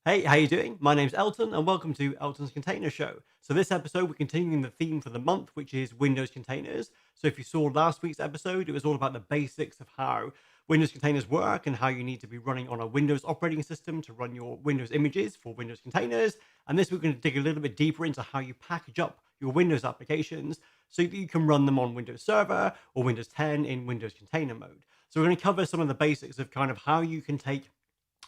Hey, how you doing? My name's Elton, and welcome to Elton's Container Show. So this episode, we're continuing the theme for the month, which is Windows containers. So if you saw last week's episode, it was all about the basics of how Windows containers work and how you need to be running on a Windows operating system to run your Windows images for Windows containers. And this week, we're going to dig a little bit deeper into how you package up your Windows applications so that you can run them on Windows Server or Windows 10 in Windows container mode. So we're going to cover some of the basics of kind of how you can take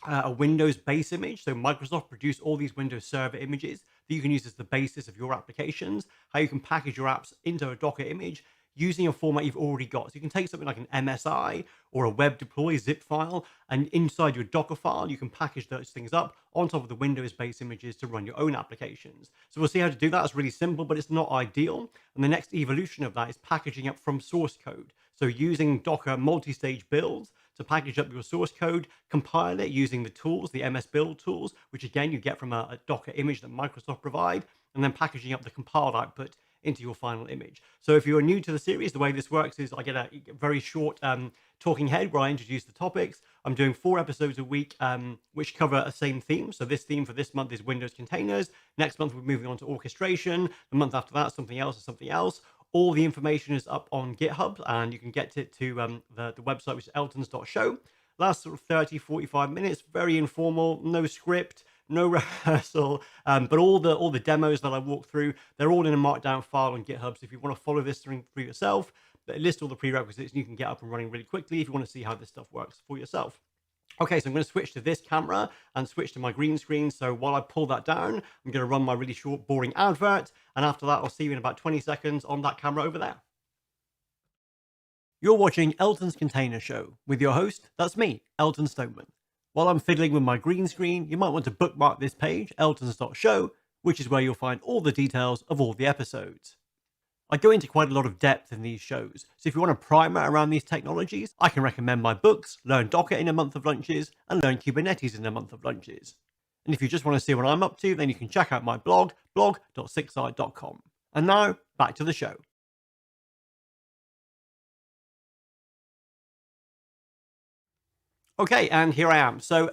a Windows base image. So Microsoft produce all these Windows Server images that you can use as the basis of your applications, how you can package your apps into a Docker image using a format you've already got. So you can take something like an MSI or a web deploy zip file, and inside your Dockerfile, you can package those things up on top of the Windows base images to run your own applications. So we'll see how to do that. It's really simple, but it's not ideal. And the next evolution of that is packaging up from source code. So using Docker multi-stage builds to package up your source code, compile it using the tools, the MS Build tools, which again you get from a Docker image that Microsoft provide, and then packaging up the compiled output into your final image. So if you're new to the series, the way this works is I get a very short talking head where I introduce the topics. I'm doing 4 episodes a week, which cover a same theme. So this theme for this month is Windows containers. Next month, we're moving on to orchestration. The month after that, something else or something else. All the information is up on GitHub, and you can get it to the website, which is eltons.show. Last sort of 30, 45 minutes, very informal, no script, no rehearsal, but all the demos that I walk through, they're all in a markdown file on GitHub. So if you want to follow this through yourself, list all the prerequisites, and you can get up and running really quickly if you want to see how this stuff works for yourself. Okay, so I'm going to switch to this camera and switch to my green screen. So while I pull that down, I'm going to run my really short, boring advert. And after that, I'll see you in about 20 seconds on that camera over there. You're watching Elton's Container Show with your host, that's me, Elton Stoneman. While I'm fiddling with my green screen, you might want to bookmark this page, eltons.show, which is where you'll find all the details of all the episodes. I go into quite a lot of depth in these shows, so if you want a primer around these technologies, I can recommend my books, Learn Docker in a Month of Lunches, and Learn Kubernetes in a Month of Lunches. And if you just want to see what I'm up to, then you can check out my blog, blog.sixside.com. And now, back to the show. Okay, and here I am. So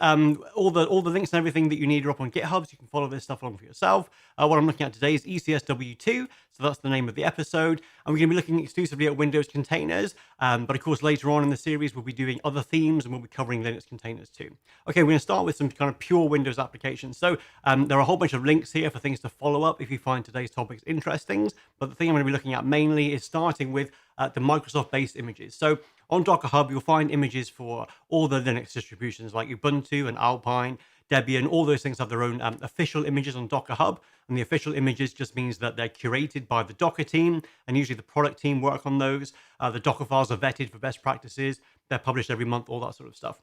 all the links and everything that you need are up on GitHub, so you can follow this stuff along for yourself. What I'm looking at today is ECS-W2, so that's the name of the episode. And we're going to be looking exclusively at Windows containers. But of course, later on in the series, we'll be doing other themes, and we'll be covering Linux containers too. Okay, we're going to start with some kind of pure Windows applications. So there are a whole bunch of links here for things to follow up if you find today's topics interesting. But the thing I'm going to be looking at mainly is starting with the Microsoft-based images. So on Docker Hub, you'll find images for all the Linux distributions like Ubuntu and Alpine, Debian. All those things have their own official images on Docker Hub. And the official images just means that they're curated by the Docker team, and usually the product team work on those. The Docker files are vetted for best practices. They're published every month, all that sort of stuff.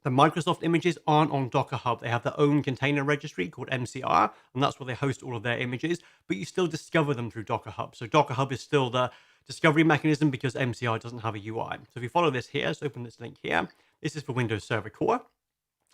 The Microsoft images aren't on Docker Hub. They have their own container registry called MCR, and that's where they host all of their images, but you still discover them through Docker Hub. So Docker Hub is still the discovery mechanism because MCR doesn't have a UI. So if you follow this here, so open this link here. This is for Windows Server Core.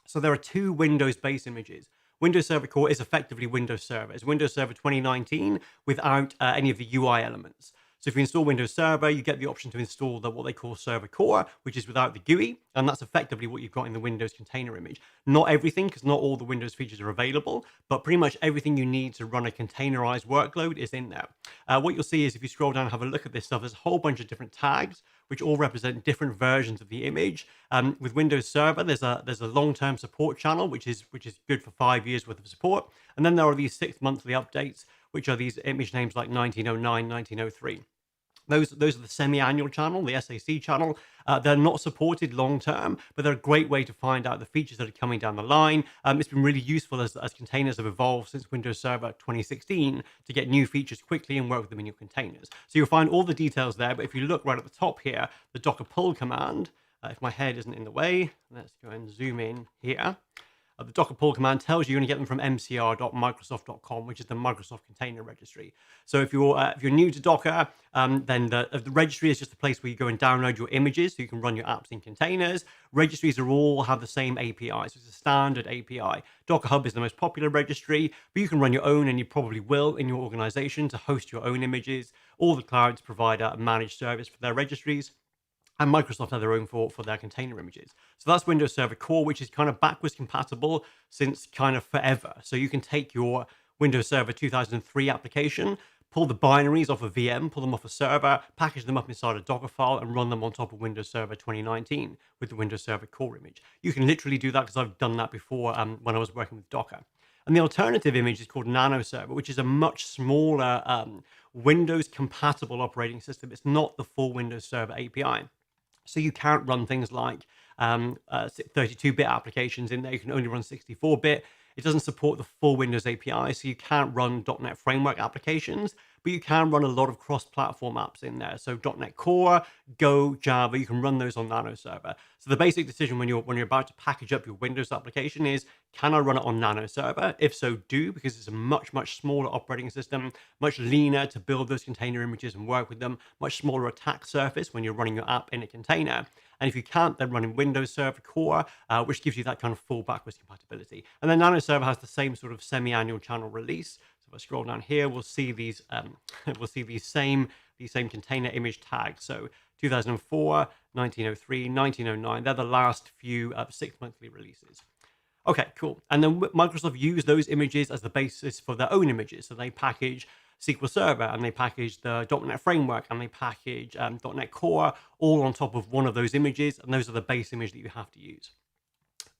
So there are 2 Windows base images. Windows Server Core is effectively Windows Server. It's Windows Server 2019 without any of the UI elements. So if you install Windows Server, you get the option to install what they call Server Core, which is without the GUI, and that's effectively what you've got in the Windows container image. Not everything, because not all the Windows features are available, but pretty much everything you need to run a containerized workload is in there. What you'll see is if you scroll down and have a look at this stuff, there's a whole bunch of different tags, which all represent different versions of the image. With Windows Server, there's a long-term support channel, which is good for 5 years worth of support. And then there are these 6 monthly updates, which are these image names like 1909, 1903. Those are the semi-annual channel, the SAC channel. They're not supported long-term, but they're a great way to find out the features that are coming down the line. It's been really useful as containers have evolved since Windows Server 2016 to get new features quickly and work with them in your containers. So you'll find all the details there, but if you look right at the top here, the docker pull command, if my head isn't in the way, let's go and zoom in here. The Docker pull command tells you you're going to get them from mcr.microsoft.com, which is the Microsoft Container Registry. So if you're new to Docker, then the registry is just a place where you go and download your images so you can run your apps in containers. Registries all have the same API, so it's a standard API. Docker Hub is the most popular registry, but you can run your own, and you probably will in your organization to host your own images. All the clouds provide a managed service for their registries. and Microsoft have their own for their container images. So that's Windows Server Core, which is kind of backwards compatible since kind of forever. So you can take your Windows Server 2003 application, pull the binaries off a VM, pull them off a server, package them up inside a Dockerfile, and run them on top of Windows Server 2019 with the Windows Server Core image. You can literally do that because I've done that before when I was working with Docker. And the alternative image is called Nano Server, which is a much smaller Windows compatible operating system. It's not the full Windows Server API. So you can't run things like 32-bit applications in there. You can only run 64-bit. It doesn't support the full Windows API, so you can't run .NET Framework applications, but you can run a lot of cross-platform apps in there. So .NET Core, Go, Java, you can run those on Nano Server. So the basic decision when you're about to package up your Windows application is, can I run it on Nano Server? If so, do, because it's a much, much smaller operating system, much leaner to build those container images and work with them, much smaller attack surface when you're running your app in a container. And if you can't, then run in Windows Server Core, which gives you that kind of full backwards compatibility. And then Nano Server has the same sort of semi-annual channel release. So if I scroll down here, we'll see these these same container image tags. So 2004, 1903, 1909, they're the last few 6 monthly releases. Okay, cool. And then Microsoft use those images as the basis for their own images. So they package SQL Server, and they package the .NET Framework, and they package .NET Core all on top of one of those images, and those are the base image that you have to use.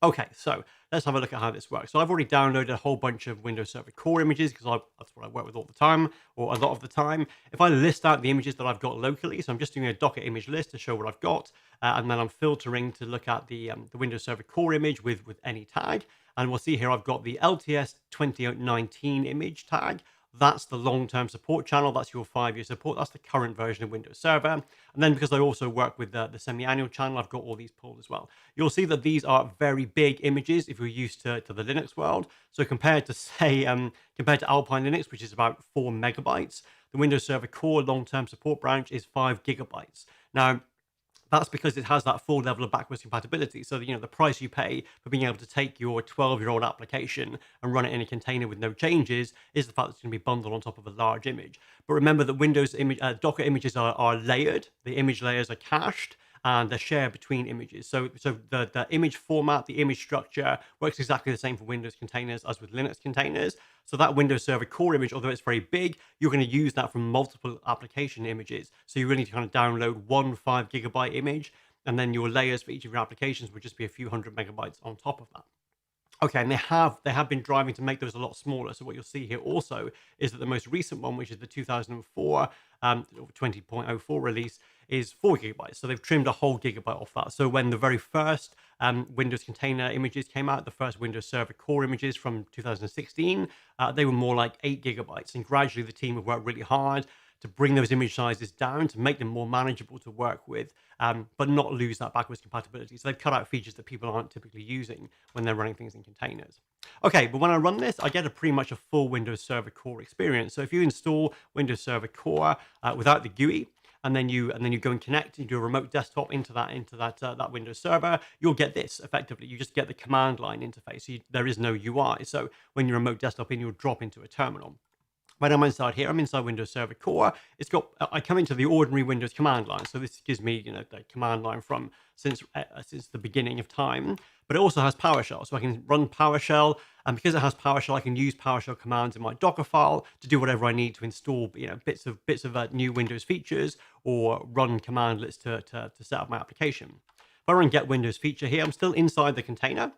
Okay, so let's have a look at how this works. So I've already downloaded a whole bunch of Windows Server Core images because that's what I work with all the time, or a lot of the time. If I list out the images that I've got locally, so I'm just doing a Docker image list to show what I've got, and then I'm filtering to look at the Windows Server Core image with any tag. And we'll see here I've got the LTS 2019 image tag. That's the long-term support channel. That's your 5-year support. That's the current version of Windows Server. And then because I also work with the semi-annual channel, I've got all these pulled as well. You'll see that these are very big images if you're used to the Linux world. So compared to, say, compared to Alpine Linux, which is about 4 megabytes, the Windows Server Core long-term support branch is 5 gigabytes. Now, that's because it has that full level of backwards compatibility. So, the price you pay for being able to take your 12-year-old application and run it in a container with no changes is the fact that it's going to be bundled on top of a large image. But remember that Windows Docker images are layered. The image layers are cached, and they're shared between images. So the image format, the image structure works exactly the same for Windows containers as with Linux containers. So that Windows Server Core image, although it's very big, you're going to use that from multiple application images. So you really need to kind of download one 5 gigabyte image, and then your layers for each of your applications would just be a few hundred megabytes on top of that. Okay, and they have been driving to make those a lot smaller. So what you'll see here also is that the most recent one, which is the 2004 20.04 release, is 4 gigabytes. So they've trimmed a whole gigabyte off that. So when the very first Windows container images came out, the first Windows Server Core images from 2016, they were more like 8 gigabytes. And gradually the team have worked really hard to bring those image sizes down, to make them more manageable to work with, but not lose that backwards compatibility. So they've cut out features that people aren't typically using when they're running things in containers. Okay, but when I run this, I get pretty much a full Windows Server Core experience. So if you install Windows Server Core without the GUI, and then you go and connect, you do a remote desktop into that Windows Server, you'll get this effectively. You just get the command line interface. So there is no UI. So when you remote desktop in, you'll drop into a terminal. When I'm inside here, I'm inside Windows Server Core. I come into the ordinary Windows command line. So this gives me, the command line from since the beginning of time. But it also has PowerShell. So I can run PowerShell. And because it has PowerShell, I can use PowerShell commands in my Dockerfile to do whatever I need to install, bits of new Windows features, or run commandlets to set up my application. If I run get Windows feature here, I'm still inside the container.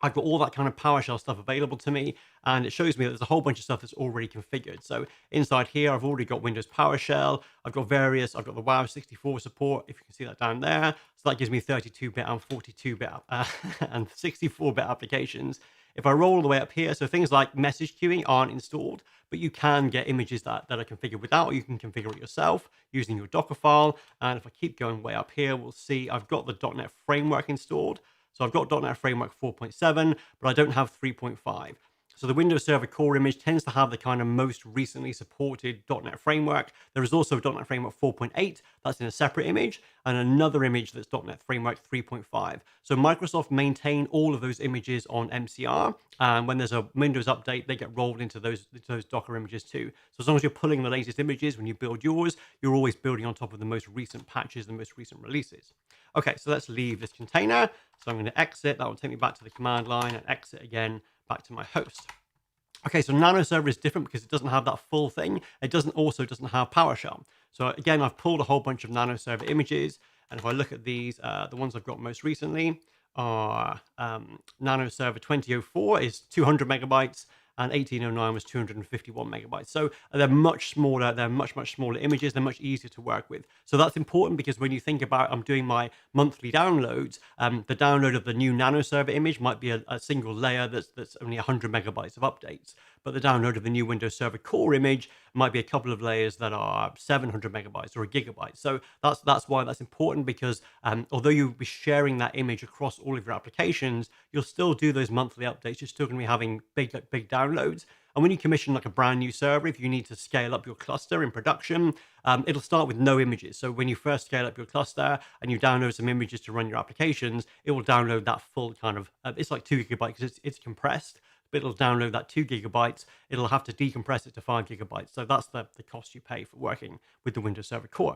I've got all that kind of PowerShell stuff available to me, and it shows me that there's a whole bunch of stuff that's already configured. So inside here, I've already got Windows PowerShell. I've got the WoW 64 support, if you can see that down there. So that gives me 32-bit and 42-bit and 64-bit applications. If I roll all the way up here, so things like message queuing aren't installed, but you can get images that are configured without, or you can configure it yourself using your Dockerfile. And if I keep going way up here, we'll see I've got the .NET Framework installed. So I've got .NET Framework 4.7, but I don't have 3.5. So the Windows Server core image tends to have the kind of most recently supported .NET Framework. There is also .NET Framework 4.8, that's in a separate image, and another image that's .NET Framework 3.5. So Microsoft maintain all of those images on MCR, and when there's a Windows update, they get rolled into those Docker images too. So as long as you're pulling the latest images when you build yours, you're always building on top of the most recent patches, the most recent releases. Okay, so let's leave this container. So I'm going to exit. That will take me back to the command line and exit again back to my host. Okay, so Nano Server is different because it doesn't have that full thing. It doesn't have PowerShell. So again, I've pulled a whole bunch of Nano Server images. And if I look at these, the ones I've got most recently are Nano Server 2004 is 200 megabytes. And 1809 was 251 megabytes. So they're much smaller. They're much smaller images. They're much easier to work with. So that's important because when you think about I'm doing my monthly downloads, the download of the new Nano Server image might be a single layer that's only 100 megabytes of updates. But the download of the new Windows Server core image might be a couple of layers that are 700 megabytes or a gigabyte. So that's why that's important, because although you'll be sharing that image across all of your applications, you'll still do those monthly updates. You're still going to be having big downloads. And when you commission like a brand new server, if you need to scale up your cluster in production, it'll start with no images. So when you first scale up your cluster and you download some images to run your applications, it will download that full kind of, it's like 2 gigabytes because it's compressed. But it'll download that 2 gigabytes. It'll have to decompress it to 5 gigabytes. So that's the cost you pay for working with the Windows Server core.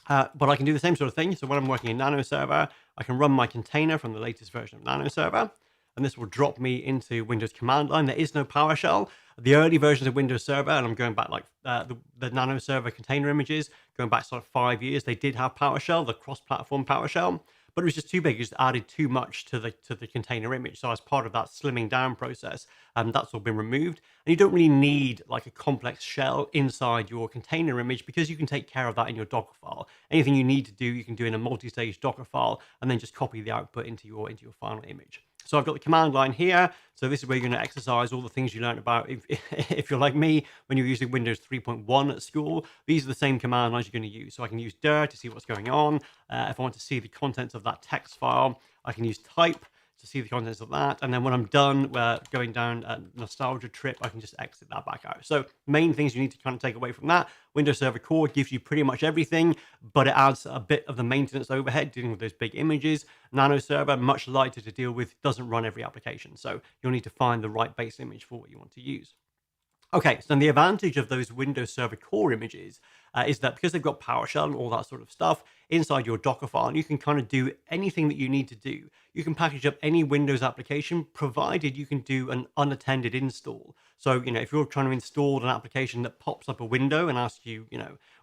But I can do the same sort of thing. So when I'm working in Nano Server, I can run my container from the latest version of Nano Server, and this will drop me into Windows command line. There is no PowerShell. The early versions of Windows Server, and I'm going back like the Nano Server container images, going back sort of 5 years, they did have PowerShell, the cross-platform PowerShell. But it was just too big. It just added too much to the container image. So as part of that slimming down process, that's all been removed. And you don't really need like a complex shell inside your container image, because you can take care of that in your Dockerfile. Anything you need to do, you can do in a multi-stage Dockerfile, and then just copy the output into your final image. So I've got the command line here. So this is where you're going to exercise all the things you learned about. If you're like me, when you're using Windows 3.1 at school, these are the same command lines you're going to use. So I can use dir to see what's going on. If I want to see the contents of that text file, I can use type to see the contents of that. And then when I'm done going down a nostalgia trip, I can just exit that back out. So main things you need to kind of take away from that: Windows Server Core gives you pretty much everything, but it adds a bit of the maintenance overhead dealing with those big images. Nano Server, much lighter to deal with, doesn't run every application. So you'll need to find the right base image for what you want to use. Okay, so then the advantage of those Windows Server core images is that because they've got PowerShell and all that sort of stuff inside your Dockerfile, and you can kind of do anything that you need to do. You can package up any Windows application, provided you can do an unattended install. So, if you're trying to install an application that pops up a window and asks you,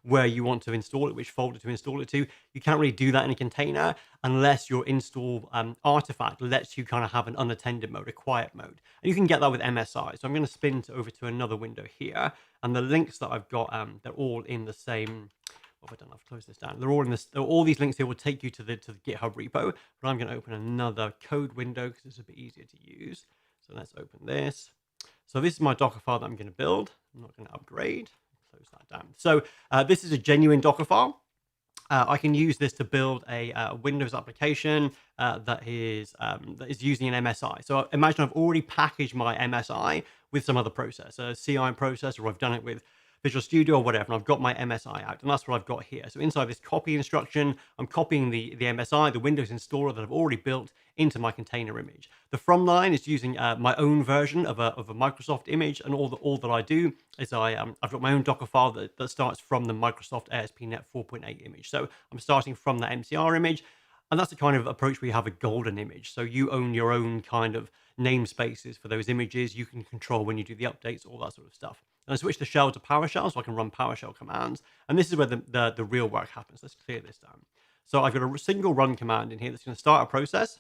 where you want to install it, which folder to install it to, you can't really do that in a container unless your install artifact lets you kind of have an unattended mode, a quiet mode. And you can get that with MSI. So I'm going to spin over to another window here, and the links that I've got, they're all in the same. What have I done? I've closed this down. They're all in this. All these links here will take you to the GitHub repo. But I'm going to open another code window because it's a bit easier to use. So let's open this. So this is my Dockerfile that I'm going to build. I'm not going to upgrade. Close that down. So this is a genuine Dockerfile. I can use this to build a Windows application that is using an MSI. So imagine I've already packaged my MSI with some other process, a CI process, or I've done it with Visual Studio or whatever, and I've got my MSI out, and that's what I've got here. So inside this copy instruction, I'm copying the MSI, the Windows installer that I've already built, into my container image. The from line is using my own version of a Microsoft image, and all that I do is I've got my own Dockerfile that starts from the Microsoft ASP.NET 4.8 image. So I'm starting from that MCR image, and that's the kind of approach where you have a golden image. So you own your own kind of namespaces for those images. You can control when you do the updates, all that sort of stuff. And I switch the shell to PowerShell so I can run PowerShell commands. And this is where the real work happens. Let's clear this down. So I've got a single run command in here that's going to start a process.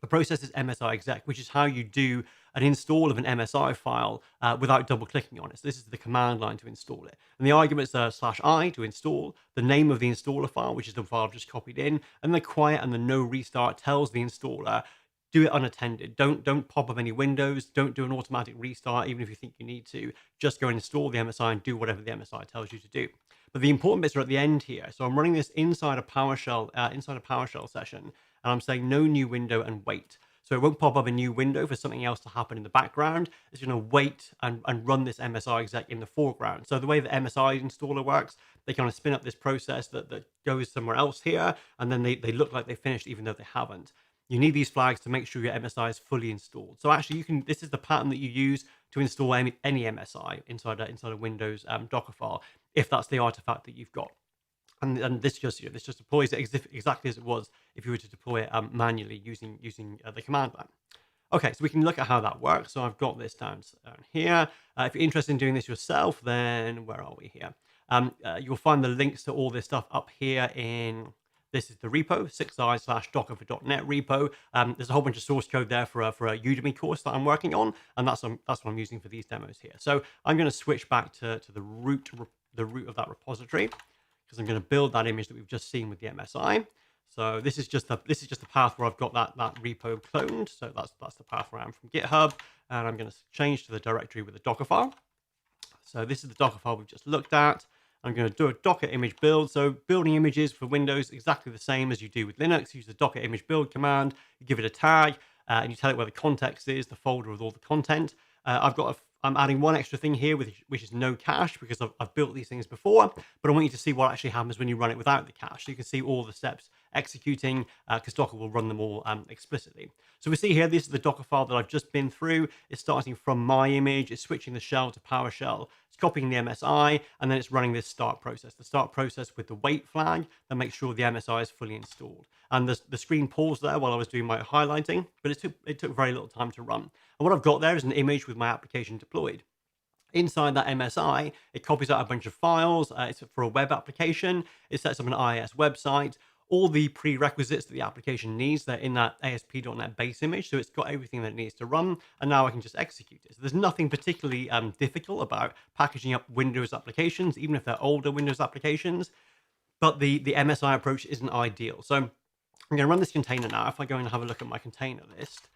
The process is MSI exec, which is how you do an install of an MSI file without double clicking on it. So this is the command line to install it. And the arguments are /i to install, the name of the installer file, which is the file I've just copied in, and the quiet and the no restart tells the installer, do it unattended. Don't pop up any windows. Don't do an automatic restart, even if you think you need to. Just go and install the MSI and do whatever the MSI tells you to do. But the important bits are at the end here. So I'm running this inside a PowerShell session, and I'm saying no new window and wait. So it won't pop up a new window for something else to happen in the background. It's going to wait and run this MSI exec in the foreground. So the way the MSI installer works, they kind of spin up this process that goes somewhere else here, and then they look like they finished even though they haven't. You need these flags to make sure your MSI is fully installed. So actually, this is the pattern that you use to install any MSI inside a Windows Dockerfile, if that's the artifact that you've got. And this just deploys it exactly as it was if you were to deploy it manually using the command line. Okay, so we can look at how that works. So I've got this down here. If you're interested in doing this yourself, then where are we here? You'll find the links to all this stuff up here in, this is the repo, 6i/docker for .NET repo. There's a whole bunch of source code there for a Udemy course that I'm working on, and that's what I'm using for these demos here. So I'm going to switch back to the root of that repository, because I'm going to build that image that we've just seen with the MSI. So this is just the path where I've got that repo cloned. So that's the path where I am from GitHub, and I'm going to change to the directory with the Dockerfile. So this is the Dockerfile we've just looked at. I'm going to do a Docker image build. So building images for Windows exactly the same as you do with Linux. Use the Docker image build command. You give it a tag, and you tell it where the context is, the folder with all the content. I'm adding one extra thing here, which is no cache, because I've built these things before, but I want you to see what actually happens when you run it without the cache. So you can see all the steps executing, because Docker will run them all explicitly. So we see here, this is the Docker file that I've just been through. It's starting from my image, it's switching the shell to PowerShell, it's copying the MSI, and then it's running this start process. The start process with the wait flag that makes sure the MSI is fully installed. And the screen paused there while I was doing my highlighting, but it took very little time to run. And what I've got there is an image with my application deployed. Inside that MSI, it copies out a bunch of files. It's for a web application. It sets up an IIS website. All the prerequisites that the application needs, they're in that ASP.NET base image. So it's got everything that it needs to run. And now I can just execute it. So there's nothing particularly difficult about packaging up Windows applications, even if they're older Windows applications. But the MSI approach isn't ideal. So I'm going to run this container now. If I go and have a look at my container list,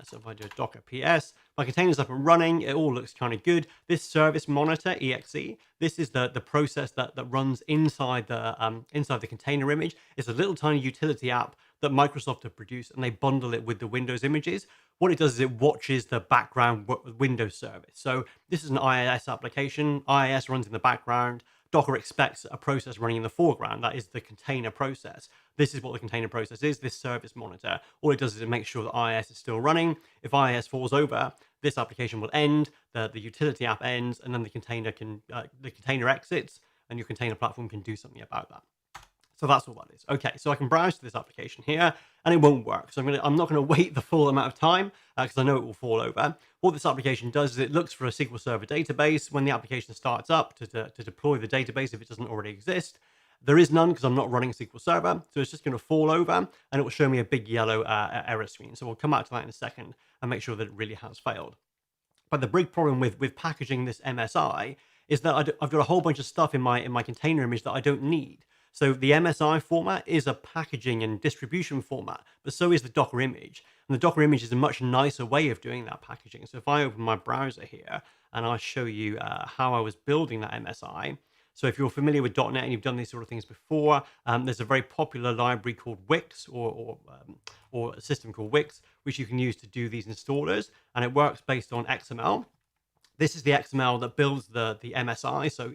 so if I do a docker ps, my container's up and running. It all looks kind of good. This service monitor exe, this is the process that runs inside the container image. It's a little tiny utility app that Microsoft have produced, and they bundle it with the Windows images. What it does is it watches the background Windows service. So this is an IIS application. IIS runs in the background. Docker expects a process running in the foreground. That is the container process. This is what the container process is, this service monitor. All it does is it makes sure that IIS is still running. If IIS falls over, this application will end, the utility app ends, and then the container exits, and your container platform can do something about that. So that's all that is. Okay, so I can browse to this application here, and it won't work. So I'm not going to wait the full amount of time, because I know it will fall over. What this application does is it looks for a SQL Server database. When the application starts up to deploy the database, if it doesn't already exist, there is none because I'm not running SQL Server. So it's just going to fall over, and it will show me a big yellow error screen. So we'll come back to that in a second and make sure that it really has failed. But the big problem with packaging this MSI is that I've got a whole bunch of stuff in my container image that I don't need. So the MSI format is a packaging and distribution format, but so is the Docker image. And the Docker image is a much nicer way of doing that packaging. So if I open my browser here and I'll show you how I was building that MSI. So if you're familiar with .NET and you've done these sort of things before, there's a very popular library called Wix or a system called Wix, which you can use to do these installers. And it works based on XML. This is the XML that builds the MSI. So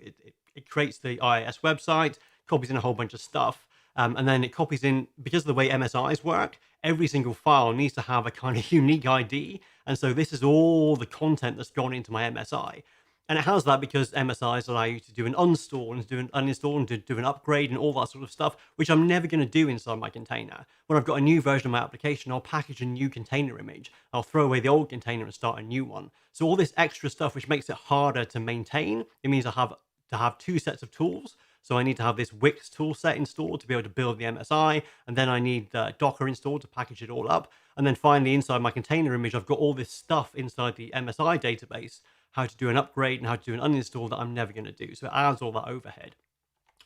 it creates the IIS website, copies in a whole bunch of stuff, and then it copies in, because of the way MSIs work, every single file needs to have a kind of unique ID. And so this is all the content that's gone into my MSI. And it has that because MSIs allow you to do an uninstall and to do an uninstall and to do an upgrade and all that sort of stuff, which I'm never going to do inside my container. When I've got a new version of my application, I'll package a new container image. I'll throw away the old container and start a new one. So all this extra stuff, which makes it harder to maintain, it means I have to have two sets of tools. So I need to have this Wix toolset installed to be able to build the MSI, and then I need the Docker installed to package it all up. And then finally, inside my container image, I've got all this stuff inside the MSI database, how to do an upgrade and how to do an uninstall that I'm never going to do. So it adds all that overhead,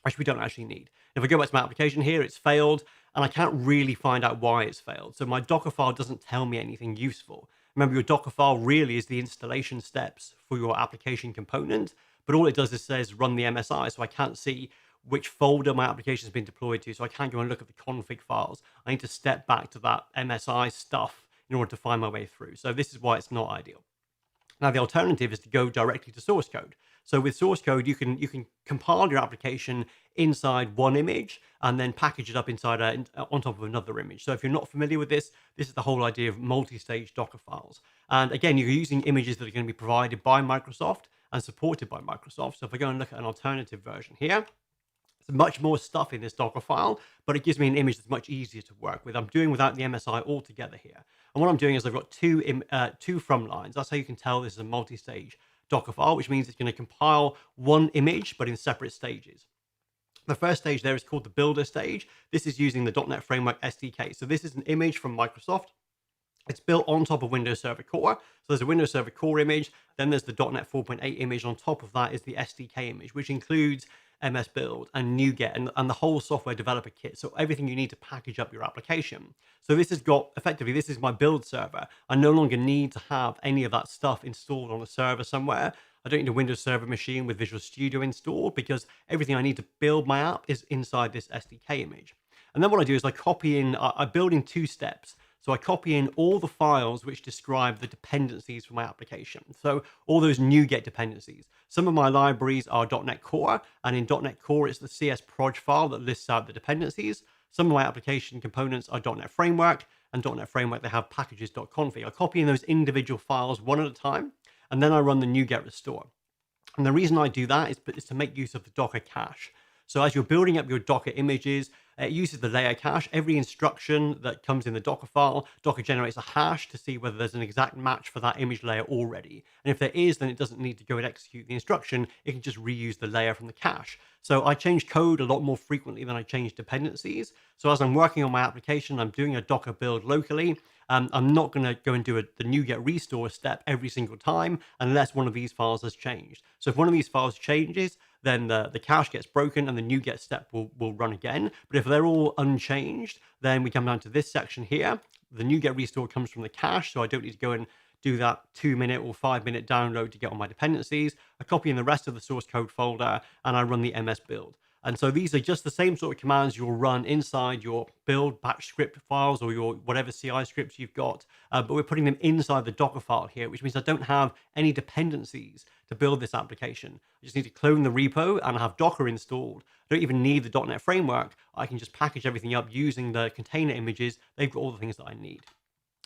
which we don't actually need. If I go back to my application here, it's failed, and I can't really find out why it's failed. So my Dockerfile doesn't tell me anything useful. Remember, your Dockerfile really is the installation steps for your application component, but all it does is says run the MSI, so I can't see which folder my application has been deployed to, so I can't go and look at the config files. I need to step back to that MSI stuff in order to find my way through. So this is why it's not ideal. Now, the alternative is to go directly to source code. So with source code, you can compile your application inside one image and then package it up inside on top of another image. So if you're not familiar with this, this is the whole idea of multi-stage Docker files. And again, you're using images that are going to be provided by Microsoft and supported by Microsoft. So if I go and look at an alternative version here, there's much more stuff in this Dockerfile, but it gives me an image that's much easier to work with. I'm doing without the MSI altogether here. And what I'm doing is I've got two from lines. That's how you can tell this is a multi-stage Dockerfile, which means it's going to compile one image, but in separate stages. The first stage there is called the builder stage. This is using the .NET Framework SDK. So this is an image from Microsoft. It's built on top of Windows Server Core. So there's a Windows Server Core image. Then there's the .NET 4.8 image. On top of that is the SDK image, which includes MS Build and NuGet and the whole software developer kit. So everything you need to package up your application. So this has got, effectively, this is my build server. I no longer need to have any of that stuff installed on a server somewhere. I don't need a Windows Server machine with Visual Studio installed because everything I need to build my app is inside this SDK image. And then what I do is I copy in, I build in two steps. So I copy in all the files which describe the dependencies for my application. So all those NuGet dependencies. Some of my libraries are .NET Core, and in .NET Core, it's the CS proj file that lists out the dependencies. Some of my application components are .NET Framework, and .NET Framework, they have packages.config. I copy in those individual files one at a time, and then I run the NuGet restore. And the reason I do that is to make use of the Docker cache. So as you're building up your Docker images, it uses the layer cache. Every instruction that comes in the Docker file, Docker generates a hash to see whether there's an exact match for that image layer already. And if there is, then it doesn't need to go and execute the instruction. It can just reuse the layer from the cache. So I change code a lot more frequently than I change dependencies. So as I'm working on my application, I'm doing a Docker build locally. I'm not going to go and do the NuGet restore step every single time unless one of these files has changed. So if one of these files changes, then the cache gets broken and the NuGet step will run again. But if they're all unchanged, then we come down to this section here. The NuGet restore comes from the cache, so I don't need to go and do that 2-minute or 5-minute download to get all my dependencies. I copy in the rest of the source code folder and I run the MS build. And so these are just the same sort of commands you'll run inside your build batch script files or your whatever CI scripts you've got. But we're putting them inside the Docker file here, which means I don't have any dependencies to build this application. I just need to clone the repo and have Docker installed. I don't even need the .NET Framework. I can just package everything up using the container images. They've got all the things that I need.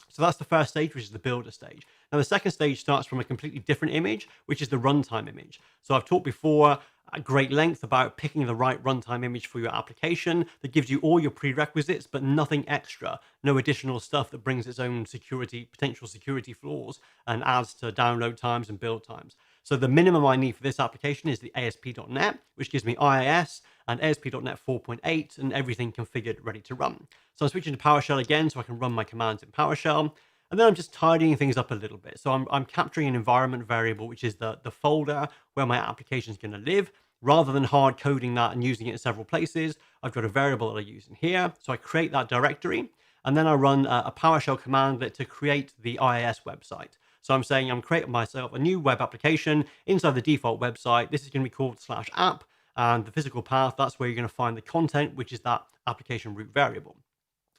So that's the first stage, which is the builder stage. Now, the second stage starts from a completely different image, which is the runtime image. So I've talked before at great length about picking the right runtime image for your application that gives you all your prerequisites, but nothing extra, no additional stuff that brings its own potential security flaws and adds to download times and build times. So the minimum I need for this application is the ASP.NET, which gives me IIS and ASP.NET 4.8 and everything configured, ready to run. So I'm switching to PowerShell again so I can run my commands in PowerShell. And then I'm just tidying things up a little bit. So I'm capturing an environment variable, which is the folder where my application is going to live. Rather than hard coding that and using it in several places, I've got a variable that I use in here. So I create that directory, and then I run a PowerShell command to create the IIS website. So I'm saying I'm creating myself a new web application inside the default website. This is going to be called /app, and the physical path, that's where you're going to find the content, which is that application root variable.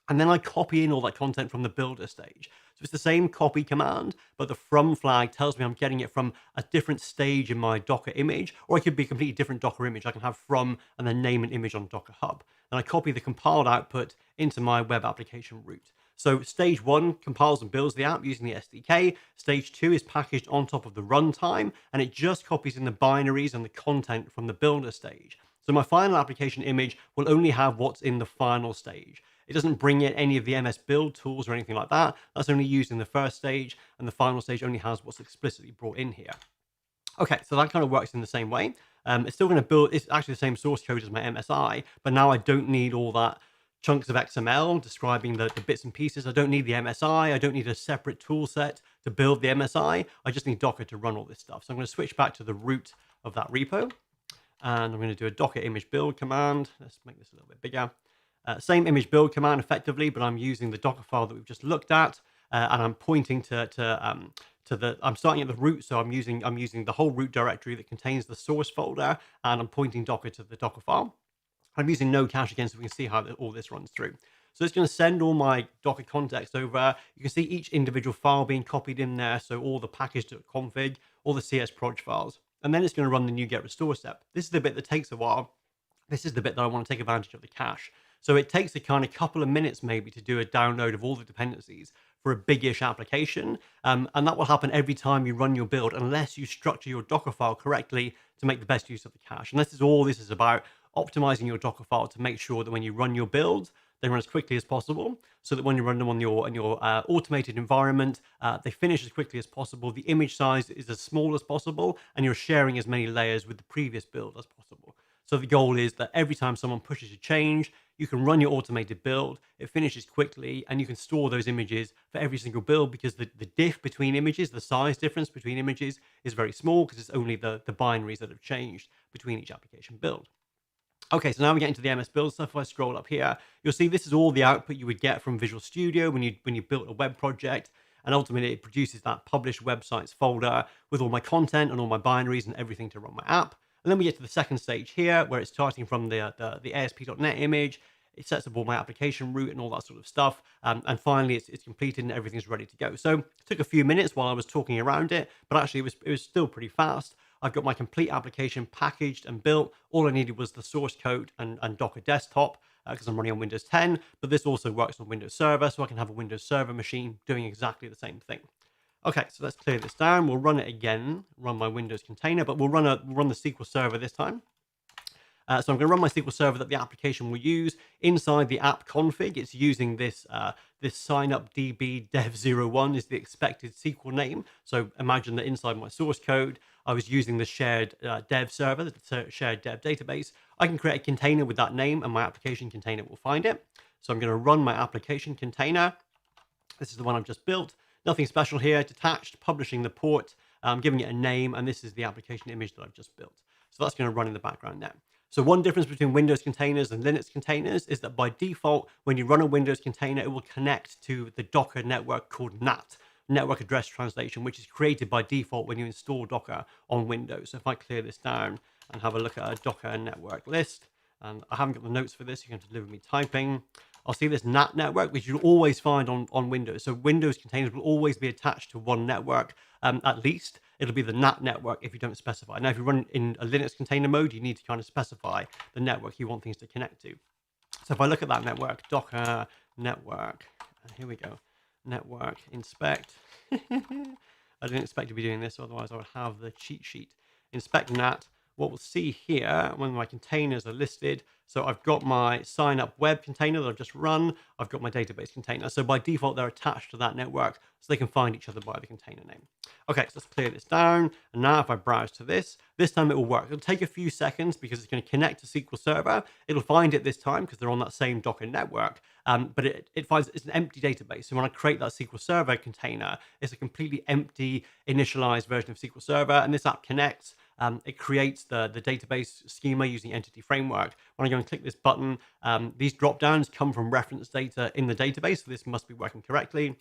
And then I copy in all that content from the builder stage. So it's the same copy command, but the from flag tells me I'm getting it from a different stage in my Docker image, or it could be a completely different Docker image. I can have from and then name an image on Docker Hub. Then I copy the compiled output into my web application root. So stage 1 compiles and builds the app using the SDK. Stage 2 is packaged on top of the runtime, and it just copies in the binaries and the content from the builder stage. So my final application image will only have what's in the final stage. It doesn't bring in any of the MS build tools or anything like that. That's only used in the first stage, and the final stage only has what's explicitly brought in here. Okay, so that kind of works in the same way. It's still going to build, it's actually the same source code as my MSI, but now I don't need all that chunks of XML describing the bits and pieces. I don't need the MSI. I don't need a separate tool set to build the MSI. I just need Docker to run all this stuff. So I'm going to switch back to the root of that repo, and I'm going to do a Docker image build command. Let's make this a little bit bigger. Same image build command effectively, but I'm using the Docker file that we've just looked at, and I'm pointing I'm starting at the root, so I'm using the whole root directory that contains the source folder, and I'm pointing Docker to the Docker file. I'm using no cache again, so we can see how all this runs through. So it's going to send all my Docker context over. You can see each individual file being copied in there. So all the package.config, all the CS proj files, and then it's going to run the NuGet restore step. This is the bit that takes a while. This is the bit that I want to take advantage of the cache. So it takes a kind of couple of minutes maybe to do a download of all the dependencies for a big-ish application. And that will happen every time you run your build, unless you structure your Dockerfile correctly to make the best use of the cache. And this is all this is about, optimizing your Dockerfile to make sure that when you run your builds, they run as quickly as possible, so that when you run them on your automated environment, they finish as quickly as possible. The image size is as small as possible, and you're sharing as many layers with the previous build as possible. So the goal is that every time someone pushes a change, you can run your automated build, it finishes quickly, and you can store those images for every single build, because the diff between images, the size difference between images, is very small, because it's only the binaries that have changed between each application build. Okay, so now we get into the MS build stuff. If I scroll up here, you'll see this is all the output you would get from Visual Studio when you built a web project, and ultimately it produces that published websites folder with all my content and all my binaries and everything to run my app. And then we get to the second stage here, where it's starting from the ASP.NET image. It sets up all my application route and all that sort of stuff. And finally, it's completed and everything's ready to go. So it took a few minutes while I was talking around it, but actually it was still pretty fast. I've got my complete application packaged and built. All I needed was the source code and Docker desktop, because I'm running on Windows 10, but this also works on Windows Server, so I can have a Windows Server machine doing exactly the same thing. Okay, so let's clear this down. We'll run it again, run my Windows container, but we'll run the SQL Server this time. So I'm going to run my SQL Server that the application will use. Inside the app config, it's using this signup db dev01 is the expected SQL name. So imagine that inside my source code, I was using the shared dev server, the shared dev database. I can create a container with that name, and my application container will find it. So I'm going to run my application container. This is the one I've just built. Nothing special here. Detached, publishing the port, giving it a name, and this is the application image that I've just built. So that's going to run in the background now. So one difference between Windows containers and Linux containers is that by default, when you run a Windows container, it will connect to the Docker network called NAT, Network Address Translation, which is created by default when you install Docker on Windows. So if I clear this down and have a look at a Docker network list, and I haven't got the notes for this, you can have to live with me typing. I'll see this NAT network, which you'll always find on Windows. So Windows containers will always be attached to one network, at least. It'll be the NAT network if you don't specify. Now, if you run in a Linux container mode, you need to kind of specify the network you want things to connect to. So if I look at that network, Docker network, and here we go, network inspect. I didn't expect to be doing this, otherwise I would have the cheat sheet. Inspect NAT. What we'll see here when my containers are listed, so I've got my sign up web container that I've just run, I've got my database container. So by default, they're attached to that network, so they can find each other by the container name. Okay, so let's clear this down. And now if I browse to this time it will work. It'll take a few seconds because it's going to connect to SQL Server. It'll find it this time because they're on that same Docker network. But it finds it's an empty database. So when I create that SQL Server container, it's a completely empty initialized version of SQL Server. And this app connects. It creates the database schema using Entity Framework. When I go and click this button, these drop downs come from reference data in the database. So this must be working correctly.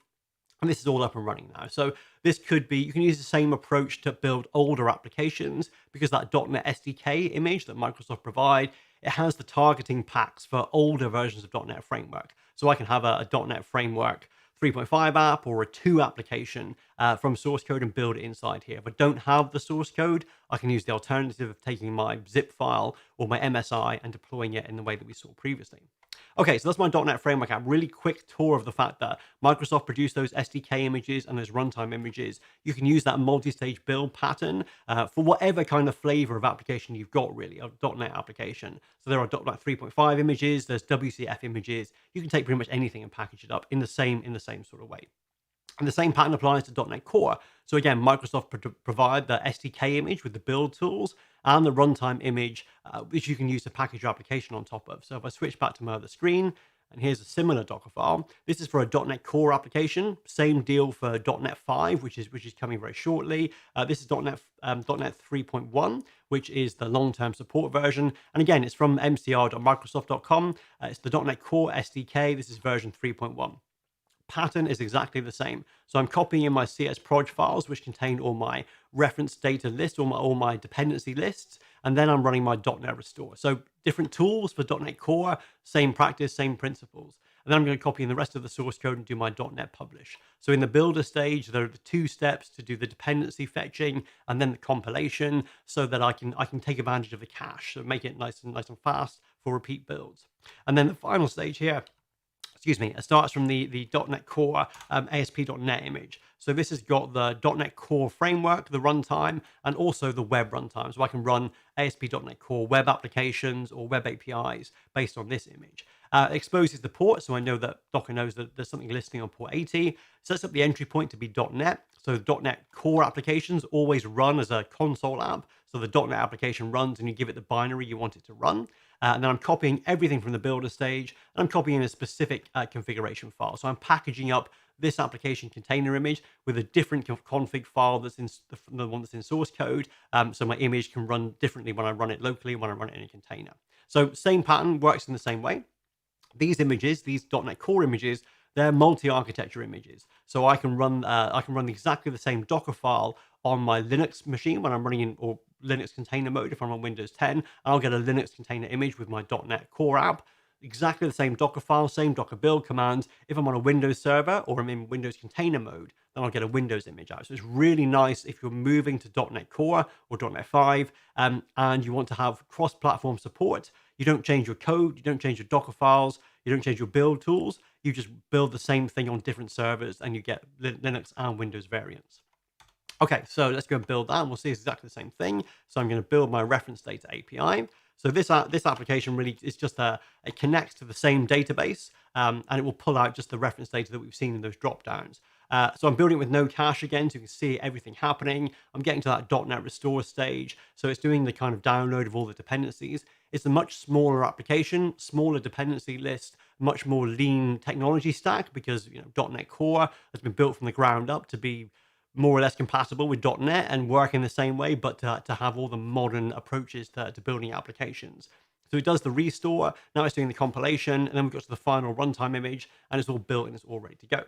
And this is all up and running now. So this could be, you can use the same approach to build older applications, because that .NET SDK image that Microsoft provide, it has the targeting packs for older versions of .NET Framework. So I can have a .NET Framework 3.5 app or a 2 application from source code and build it inside here. If I don't have the source code, I can use the alternative of taking my zip file or my MSI and deploying it in the way that we saw previously. Okay, so that's my .NET Framework app. Really quick tour of the fact that Microsoft produced those SDK images and those runtime images. You can use that multi-stage build pattern for whatever kind of flavor of application you've got, really, of .NET application. So there are .NET 3.5 images, there's WCF images. You can take pretty much anything and package it up in the same sort of way. And the same pattern applies to .NET Core. So again, Microsoft provide the SDK image with the build tools and the runtime image, which you can use to package your application on top of. So if I switch back to my other screen, and here's a similar Docker file. This is for a .NET Core application. Same deal for .NET 5, which is coming very shortly. This is .NET 3.1, which is the long-term support version. And again, it's from mcr.microsoft.com. It's the .NET Core SDK. This is version 3.1. Pattern is exactly the same. So I'm copying in my CS proj files, which contain all my reference data lists, all my dependency lists, and then I'm running my .NET restore. So different tools for .NET Core, same practice, same principles. and then I'm going to copy in the rest of the source code and do my .NET publish. So in the builder stage, there are the 2 steps to do the dependency fetching and then the compilation, so that I can take advantage of the cache, so make it nice and fast for repeat builds. And then the final stage here, excuse me, it starts from the .NET Core ASP.NET image. So this has got the .NET Core framework, the runtime, and also the web runtime. So I can run ASP.NET Core web applications or web APIs based on this image. It exposes the port, so I know that Docker knows that there's something listing on port 80. Sets up the entry point to be .NET. So .NET Core applications always run as a console app. So the .NET application runs and you give it the binary you want it to run. And then I'm copying everything from the builder stage, and I'm copying a specific configuration file. So I'm packaging up this application container image with a different config file that's in the one that's in source code. So my image can run differently when I run it locally, when I run it in a container. So same pattern, works in the same way. These images, these .NET Core images, they're multi-architecture images. So I can run exactly the same Dockerfile on my Linux machine when I'm running in, or Linux container mode if I'm on Windows 10, and I'll get a Linux container image with my .NET Core app. Exactly the same Dockerfile, same Docker build commands. If I'm on a Windows server or I'm in Windows container mode, then I'll get a Windows image out. So it's really nice if you're moving to .NET Core or .NET 5 and you want to have cross-platform support. You don't change your code, you don't change your Docker files, you don't change your build tools. You just build the same thing on different servers and you get Linux and Windows variants. Okay, so let's go and build that, and we'll see it's exactly the same thing. So I'm going to build my reference data API. So this application really is just it connects to the same database, and it will pull out just the reference data that we've seen in those drop downs. So I'm building it with no cache again, so you can see everything happening. I'm getting to that .NET restore stage, so it's doing the kind of download of all the dependencies. It's a much smaller application, smaller dependency list, much more lean technology stack, because .NET Core has been built from the ground up to be more or less compatible with .NET and work in the same way, but to have all the modern approaches to building applications. So it does the restore, now it's doing the compilation, and then we've got to the final runtime image, and it's all built and it's all ready to go.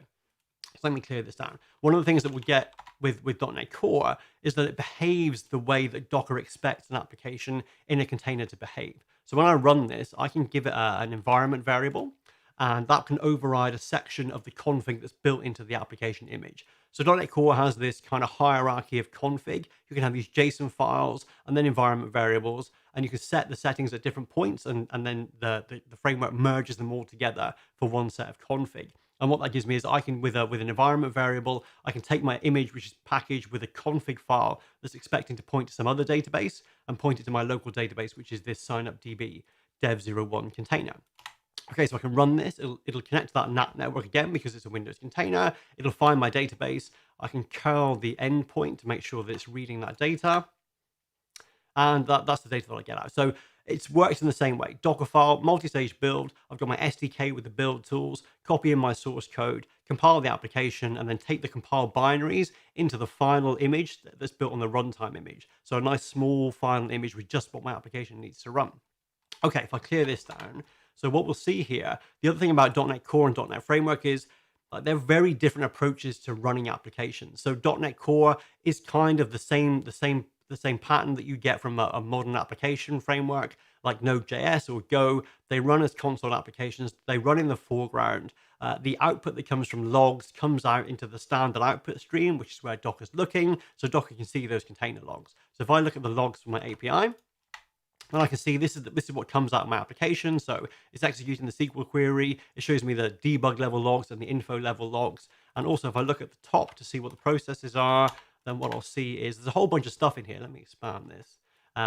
So let me clear this down. One of the things that we get with .NET Core is that it behaves the way that Docker expects an application in a container to behave. So when I run this, I can give it an environment variable, and that can override a section of the config that's built into the application image. So .NET Core has this kind of hierarchy of config. You can have these JSON files and then environment variables, and you can set the settings at different points, and then the framework merges them all together for one set of config. And what that gives me is I can, with an environment variable, I can take my image, which is packaged with a config file that's expecting to point to some other database, and point it to my local database, which is this signup.db dev01 container. Okay, so I can run this. It'll connect to that NAT network again because it's a Windows container. It'll find my database. I can curl the endpoint to make sure that it's reading that data. And that's the data that I get out. So it works in the same way. Dockerfile, multi-stage build. I've got my SDK with the build tools, copy in my source code, compile the application, and then take the compiled binaries into the final image that's built on the runtime image. So a nice small final image with just what my application needs to run. Okay, if I clear this down, so what we'll see here, the other thing about .NET Core and .NET Framework is they're very different approaches to running applications. So .NET Core is kind of the same pattern that you get from a modern application framework like Node.js or Go. They run as console applications. They run in the foreground. The output that comes from logs comes out into the standard output stream, which is where Docker's looking. So Docker can see those container logs. So if I look at the logs from my API, and I can see this is what comes out of my application. So it's executing the SQL query. It shows me the debug level logs and the info level logs. And also if I look at the top to see what the processes are, then what I'll see is there's a whole bunch of stuff in here. Let me expand this.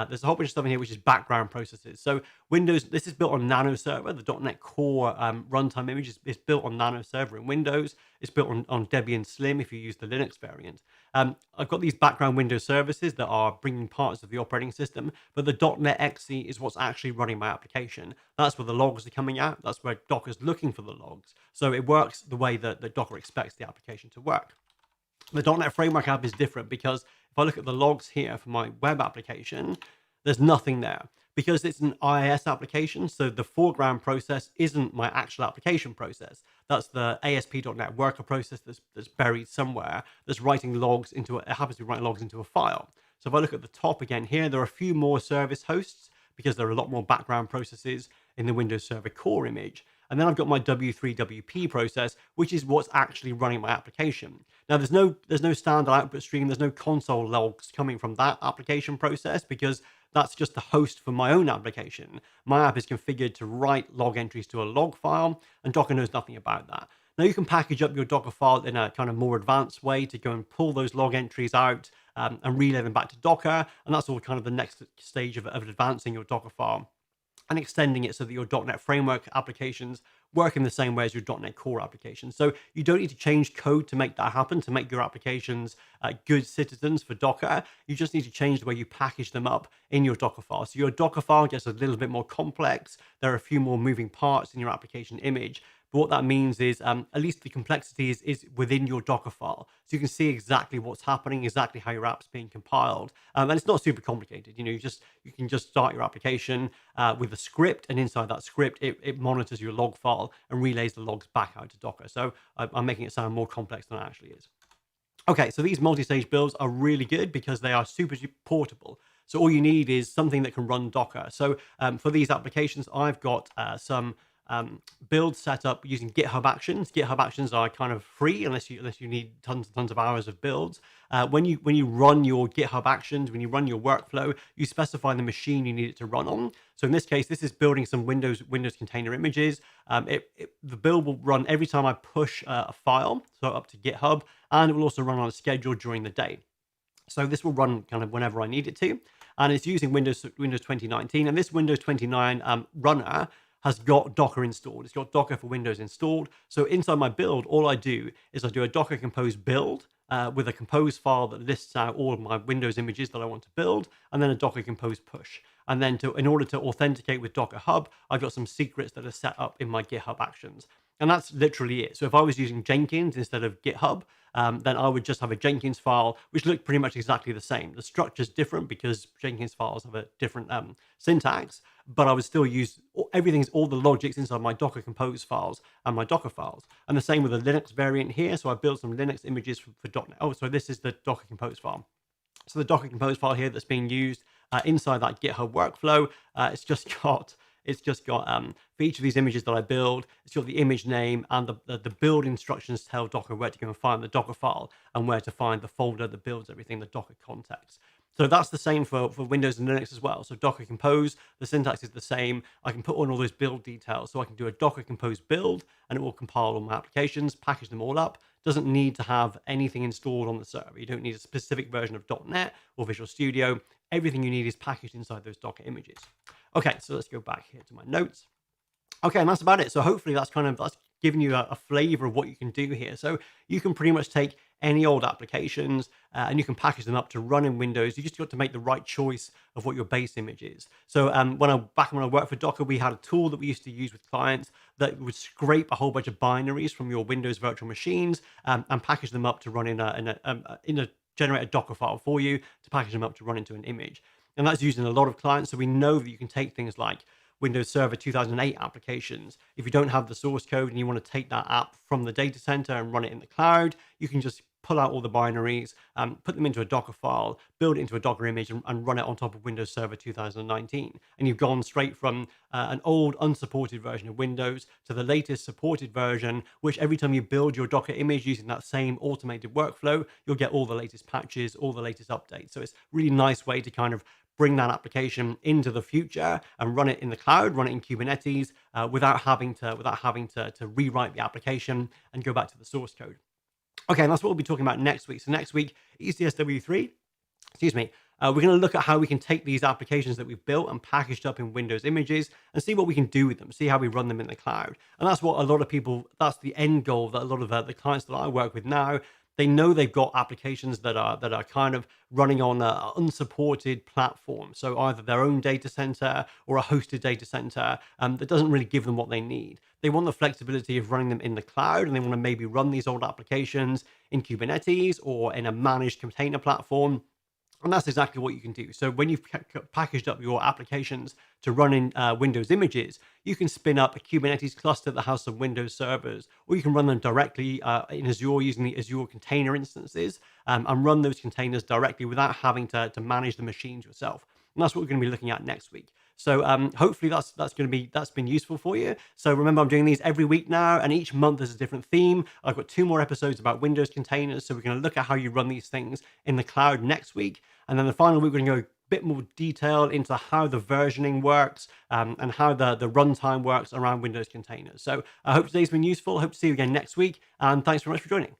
There's a whole bunch of stuff in here which is background processes. So Windows, this is built on Nano Server. The .NET Core runtime image is built on Nano Server in Windows. It's built on Debian Slim if you use the Linux variant. I've got these background Windows services that are bringing parts of the operating system, but the .NET .exe is what's actually running my application. That's where the logs are coming out. That's where Docker's looking for the logs. So it works the way that Docker expects the application to work. The .NET Framework app is different because if I look at the logs here for my web application, there's nothing there because it's an IIS application. So the foreground process isn't my actual application process. That's the ASP.NET worker process that's buried somewhere that's writing logs into it happens to be writing logs into a file. So if I look at the top again here, there are a few more service hosts because there are a lot more background processes in the Windows Server core image. And then I've got my W3 WP process, which is what's actually running my application. Now, there's no standard output stream. There's no console logs coming from that application process because that's just the host for my own application. My app is configured to write log entries to a log file, and Docker knows nothing about that. Now, you can package up your Dockerfile in a kind of more advanced way to go and pull those log entries out and relay them back to Docker. And that's all kind of the next stage of advancing your Dockerfile and extending it so that your .NET Framework applications work in the same way as your .NET Core applications. So you don't need to change code to make that happen, to make your applications good citizens for Docker. You just need to change the way you package them up in your Dockerfile. So your Dockerfile gets a little bit more complex. There are a few more moving parts in your application image. But what that means is at least the complexity is within your Dockerfile. So you can see exactly what's happening, exactly how your app's being compiled. And it's not super complicated. You know, you can just start your application with a script, and inside that script, it monitors your log file and relays the logs back out to Docker. So I'm making it sound more complex than it actually is. Okay, so these multi-stage builds are really good because they are super portable. So all you need is something that can run Docker. So for these applications, I've got some builds set up using GitHub Actions. GitHub Actions are kind of free unless you need tons and tons of hours of builds. When you run your GitHub Actions, when you run your workflow, you specify the machine you need it to run on. So in this case, this is building some Windows container images. The build will run every time I push a file, so up to GitHub, and it will also run on a schedule during the day. So this will run kind of whenever I need it to, and it's using Windows 2019. And this Windows 29 runner has got Docker installed. It's got Docker for Windows installed. So inside my build, all I do is I do a Docker compose build with a compose file that lists out all of my Windows images that I want to build, and then a Docker compose push. And then in order to authenticate with Docker Hub, I've got some secrets that are set up in my GitHub Actions. And that's literally it. So if I was using Jenkins instead of GitHub, then I would just have a Jenkins file, which looked pretty much exactly the same. The structure's different because Jenkins files have a different syntax, but I would still use all the logics inside my Docker Compose files and my Docker files. And the same with the Linux variant here. So I built some Linux images for .NET. Oh, so this is the Docker Compose file. So the Docker Compose file here that's being used inside that GitHub workflow, it's just got for each of these images that I build, it's got the image name, and the build instructions tell Docker where to go and find the Docker file and where to find the folder that builds everything, the Docker context. So that's the same for Windows and Linux as well. So Docker Compose, the syntax is the same. I can put on all those build details. So I can do a Docker Compose build, and it will compile all my applications, package them all up. Doesn't need to have anything installed on the server. You don't need a specific version of .NET or Visual Studio. Everything you need is packaged inside those Docker images. Okay, so let's go back here to my notes. Okay, and that's about it. So hopefully that's giving you a flavor of what you can do here. So you can pretty much take any old applications and you can package them up to run in Windows. You just got to make the right choice of what your base image is. So when I worked for Docker, we had a tool that we used to use with clients that would scrape a whole bunch of binaries from your Windows virtual machines and package them up to run generate a Docker file for you to package them up to run into an image. And that's used in a lot of clients. So we know that you can take things like Windows Server 2008 applications. If you don't have the source code and you want to take that app from the data center and run it in the cloud, you can just pull out all the binaries, put them into a Docker file, build it into a Docker image, and run it on top of Windows Server 2019. And you've gone straight from an old unsupported version of Windows to the latest supported version, which every time you build your Docker image using that same automated workflow, you'll get all the latest patches, all the latest updates. So it's a really nice way to kind of bring that application into the future and run it in the cloud, run it in Kubernetes without having to rewrite the application and go back to the source code. Okay, and that's what we'll be talking about next week. So next week, ECS-W3, we're going to look at how we can take these applications that we've built and packaged up in Windows images and see what we can do with them, see how we run them in the cloud. And that's what that's the end goal that a lot of the clients that I work with now, they know they've got applications that are kind of running on an unsupported platform. So either their own data center or a hosted data center that doesn't really give them what they need. They want the flexibility of running them in the cloud, and they want to maybe run these old applications in Kubernetes or in a managed container platform. And that's exactly what you can do. So when you've packaged up your applications to run in Windows images, you can spin up a Kubernetes cluster that has some Windows servers, or you can run them directly in Azure using the Azure container instances and run those containers directly without having to manage the machines yourself. And that's what we're going to be looking at next week. So hopefully that's been useful for you. So remember, I'm doing these every week now, and each month is a different theme. I've got 2 more episodes about Windows containers, so we're going to look at how you run these things in the cloud next week. And then the final week, we're going to go a bit more detail into how the versioning works and how the runtime works around Windows containers. So I hope today's been useful. I hope to see you again next week, and thanks very much for joining.